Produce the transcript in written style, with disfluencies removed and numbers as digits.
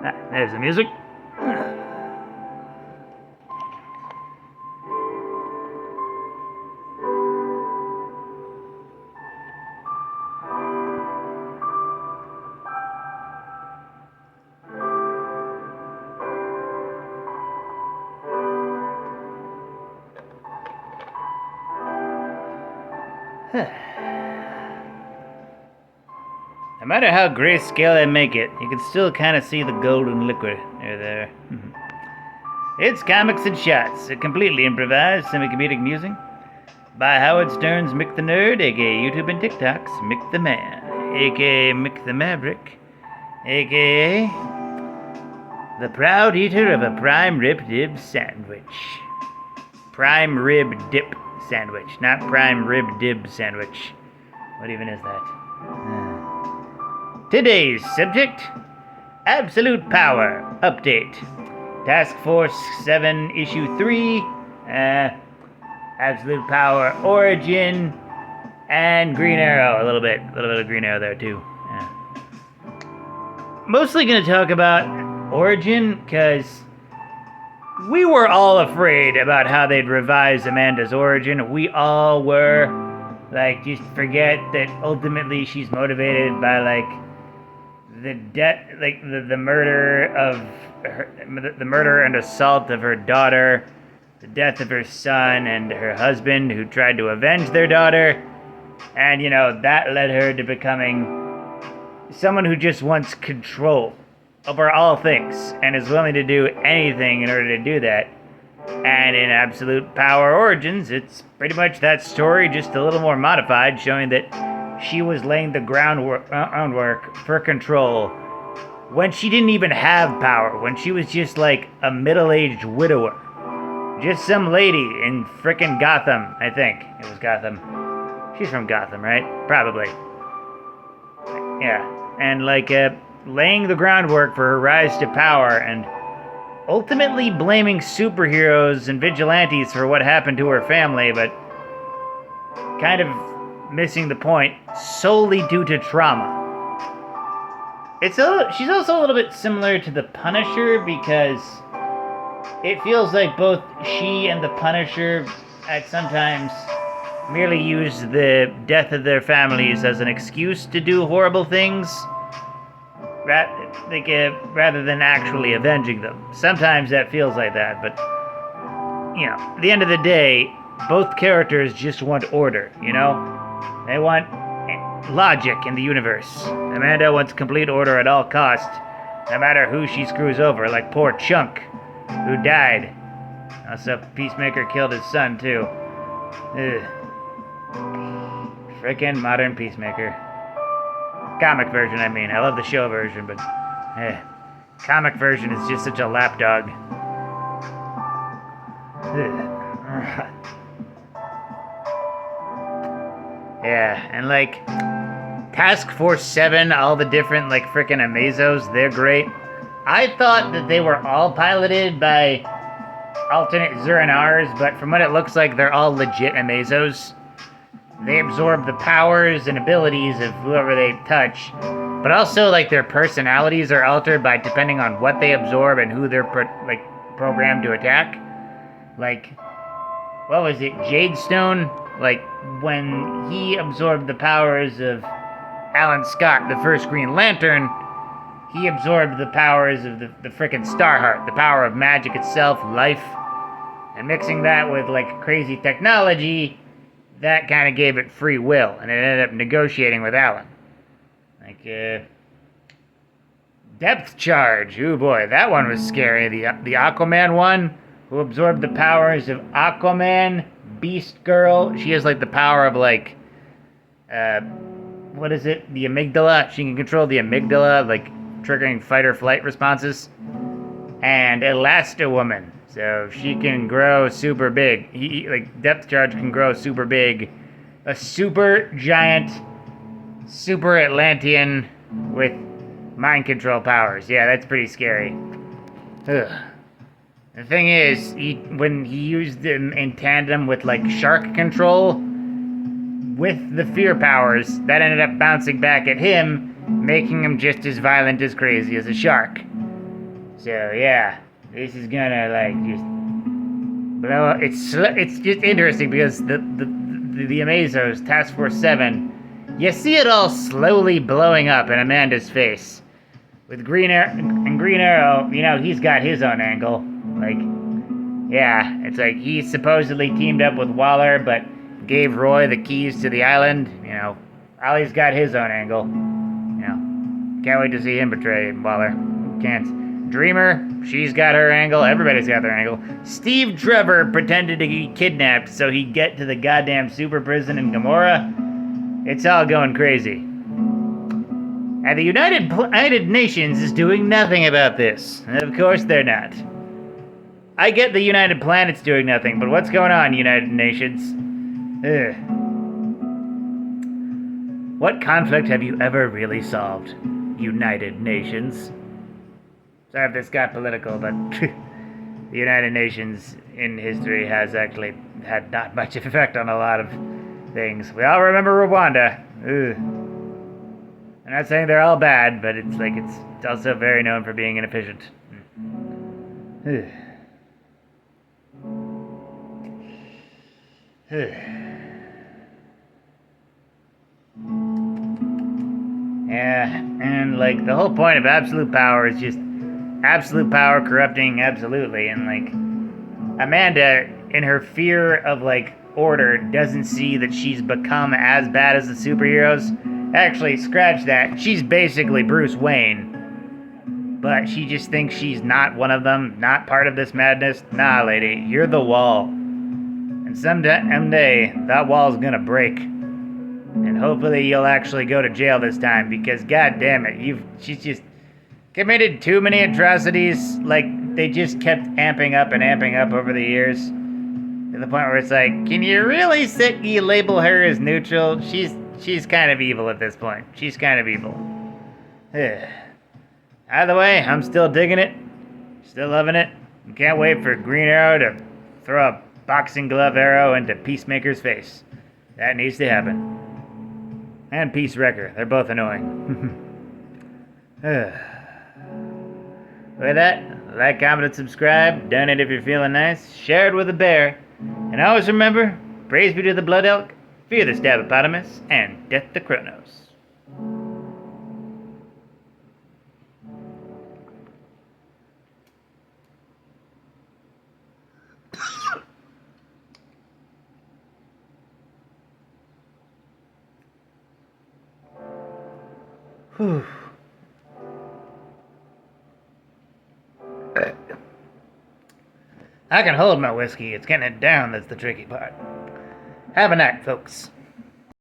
Ah, there's the music. No matter how grayscale I make it, you can still kind of see the golden liquid there. It's Comics and Shots, a completely improvised semi-comedic music by Howard Stern's Mick the Nerd, aka YouTube and TikTok's Mick the Man, aka Mick the Maverick, aka the proud eater of a prime rib dip sandwich. Prime rib dip sandwich, not prime rib dib sandwich. What even is that? Today's subject, Absolute Power Update. Task Force 7, Issue 3, Absolute Power Origin, and Green Arrow, a little bit of Green Arrow there too. Mostly going to talk about Origin, because we were all afraid about how they'd revise Amanda's origin. We all were. Like, just forget that ultimately she's motivated by, like, the murder of her, the murder and assault of her daughter, the death of her son and her husband who tried to avenge their daughter, and that led her to becoming someone who just wants control over all things and is willing to do anything in order to do that. And in Absolute Power Origins, it's pretty much that story, just a little more modified, showing that she was laying the groundwork for control when she didn't even have power, when she was just like a middle-aged widower. Just some lady in frickin' Gotham, I think. It was Gotham. She's from Gotham, right? Probably. Yeah. And laying the groundwork for her rise to power and ultimately blaming superheroes and vigilantes for what happened to her family, but kind of missing the point solely due to trauma. She's also a little bit similar to the Punisher, because it feels like both she and the Punisher at sometimes merely use the death of their families as an excuse to do horrible things, rather than actually avenging them. Sometimes that feels like that, but at the end of the day, both characters just want order, They want logic in the universe. Amanda wants complete order at all costs, no matter who she screws over, like poor Chunk, who died. Also, Peacemaker killed his son, too. Ugh. Frickin' modern Peacemaker. Comic version, I mean. I love the show version, but comic version is just such a lapdog. Yeah, and Task Force 7, all the different frickin' Amazos, they're great. I thought that they were all piloted by alternate Zuranars, but from what it looks like, they're all legit Amazos. They absorb the powers and abilities of whoever they touch, but also their personalities are altered by depending on what they absorb and who they're programmed to attack. What was it, Jadestone? When he absorbed the powers of Alan Scott, the first Green Lantern, he absorbed the powers of the frickin' Starheart, the power of magic itself, life, and mixing that with crazy technology, that kind of gave it free will, and it ended up negotiating with Alan. Depth Charge, ooh boy, that one was scary. The Aquaman one, who absorbed the powers of Aquaman, Beast Girl. She has the power of what is it? The amygdala. She can control the amygdala, triggering fight or flight responses. And Elasto-Woman. So she can grow super big. Depth Charge can grow super big. A super giant, super Atlantean with mind control powers. Yeah, that's pretty scary. Ugh. The thing is, when he used them in tandem with shark control, with the fear powers, that ended up bouncing back at him, making him just as violent as crazy as a shark. So yeah, this is gonna like just blow up. It's just interesting because the Amazos Task Force 7, you see it all slowly blowing up in Amanda's face. With Green Arrow, you know, he's got his own angle. Like, yeah, it's like he supposedly teamed up with Waller, but gave Roy the keys to the island. You know, Ollie's got his own angle. You know, can't wait to see him betray Waller. Can't. Dreamer, she's got her angle. Everybody's got their angle. Steve Trevor pretended to be kidnapped so he'd get to the goddamn super prison in Gamora. It's all going crazy. And the United Nations is doing nothing about this. And of course they're not. I get the United Planet's doing nothing, but what's going on, United Nations? Ugh. What conflict have you ever really solved, United Nations? Sorry if this got political, but the United Nations in history has actually had not much effect on a lot of things. We all remember Rwanda. Ugh. I'm not saying they're all bad, but it's like it's also very known for being inefficient. Yeah, and like the whole point of absolute power is just absolute power corrupting absolutely, and like Amanda, in her fear of like order, doesn't see that she's become as bad as the superheroes. Actually, scratch that. She's basically Bruce Wayne. But she just thinks she's not one of them, not part of this madness. Nah, lady, you're the wall. And someday, that wall's gonna break. And hopefully you'll actually go to jail this time, because god damn it, she's just committed too many atrocities. Like, they just kept amping up over the years. To the point where it's like, can you really label her as neutral? She's kind of evil at this point. She's kind of evil. Either way, I'm still digging it. Still loving it. Can't wait for Green Arrow to throw a boxing glove arrow into Peacemaker's face. That needs to happen. And Peace Wrecker. They're both annoying. With that, like, comment, and subscribe. Donate if you're feeling nice. Share it with a bear. And always remember, praise be to the blood elk, fear the stabopotamus, and death the Kronos. Whew. I can hold my whiskey. It's getting it down that's the tricky part. Have a night, folks.